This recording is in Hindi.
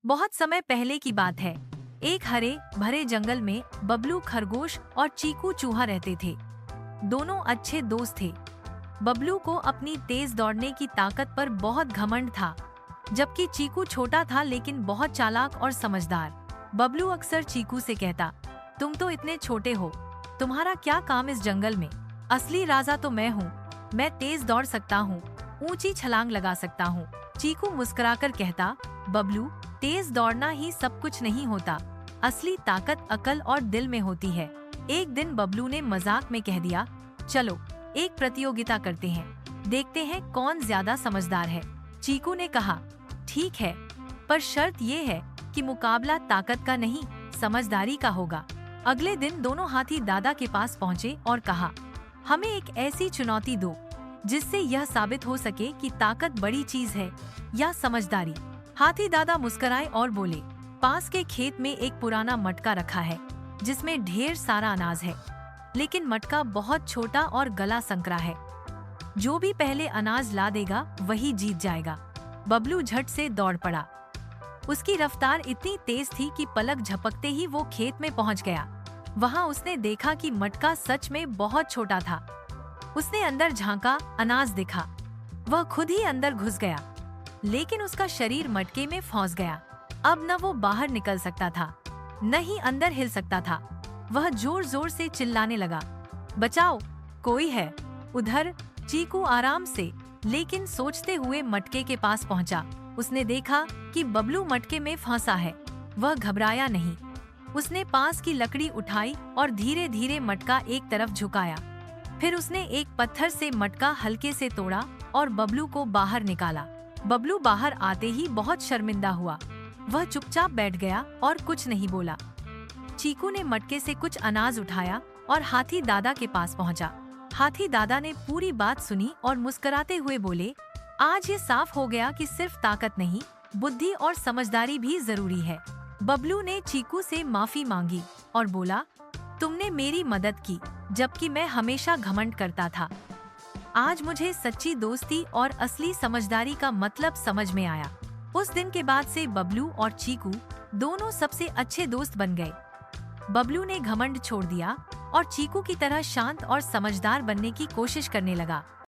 बहुत समय पहले की बात है। एक हरे भरे जंगल में बबलू खरगोश और चीकू चूहा रहते थे। दोनों अच्छे दोस्त थे। बबलू को अपनी तेज दौड़ने की ताकत पर बहुत घमंड था, जबकि चीकू छोटा था लेकिन बहुत चालाक और समझदार। बबलू अक्सर चीकू से कहता, तुम तो इतने छोटे हो, तुम्हारा क्या काम इस जंगल में? असली राजा तो मैं हूँ। मैं तेज दौड़ सकता हूँ, ऊंची छलांग लगा सकता हूँ। चीकू मुस्कुराकर कहता, बबलू, तेज दौड़ना ही सब कुछ नहीं होता। असली ताकत अकल और दिल में होती है। एक दिन बबलू ने मजाक में कह दिया, चलो एक प्रतियोगिता करते हैं, देखते हैं कौन ज्यादा समझदार है। चीकू ने कहा, ठीक है, पर शर्त ये है कि मुकाबला ताकत का नहीं, समझदारी का होगा। अगले दिन दोनों हाथी दादा के पास पहुँचे और कहा, हमें एक ऐसी चुनौती दो जिससे यह साबित हो सके कि ताकत बड़ी चीज है या समझदारी। हाथी दादा मुस्कुराए और बोले, पास के खेत में एक पुराना मटका रखा है जिसमें ढेर सारा अनाज है, लेकिन मटका बहुत छोटा और गला संकरा है। जो भी पहले अनाज ला देगा वही जीत जाएगा। बबलू झट से दौड़ पड़ा। उसकी रफ्तार इतनी तेज थी कि पलक झपकते ही वो खेत में पहुंच गया। वहां उसने देखा कि मटका सच में बहुत छोटा था। उसने अंदर झांका, अनाज दिखा। वह खुद ही अंदर घुस गया, लेकिन उसका शरीर मटके में फंस गया। अब न वो बाहर निकल सकता था, न ही अंदर हिल सकता था। वह जोर जोर से चिल्लाने लगा, बचाओ, कोई है उधर। चीकू आराम से लेकिन सोचते हुए मटके के पास पहुंचा। उसने देखा कि बबलू मटके में फंसा है। वह घबराया नहीं। उसने पास की लकड़ी उठाई और धीरे धीरे मटका एक तरफ झुकाया। फिर उसने एक पत्थर से मटका हल्के से तोड़ा और बबलू को बाहर निकाला। बबलू बाहर आते ही बहुत शर्मिंदा हुआ। वह चुपचाप बैठ गया और कुछ नहीं बोला। चीकू ने मटके से कुछ अनाज उठाया और हाथी दादा के पास पहुंचा। हाथी दादा ने पूरी बात सुनी और मुस्कुराते हुए बोले, आज ये साफ हो गया कि सिर्फ ताकत नहीं, बुद्धि और समझदारी भी जरूरी है। बबलू ने चीकू से माफी मांगी और बोला, तुमने मेरी मदद की, जबकि मैं हमेशा घमंड करता था। आज मुझे सच्ची दोस्ती और असली समझदारी का मतलब समझ में आया। उस दिन के बाद से बबलू और चीकू दोनों सबसे अच्छे दोस्त बन गए। बबलू ने घमंड छोड़ दिया और चीकू की तरह शांत और समझदार बनने की कोशिश करने लगा।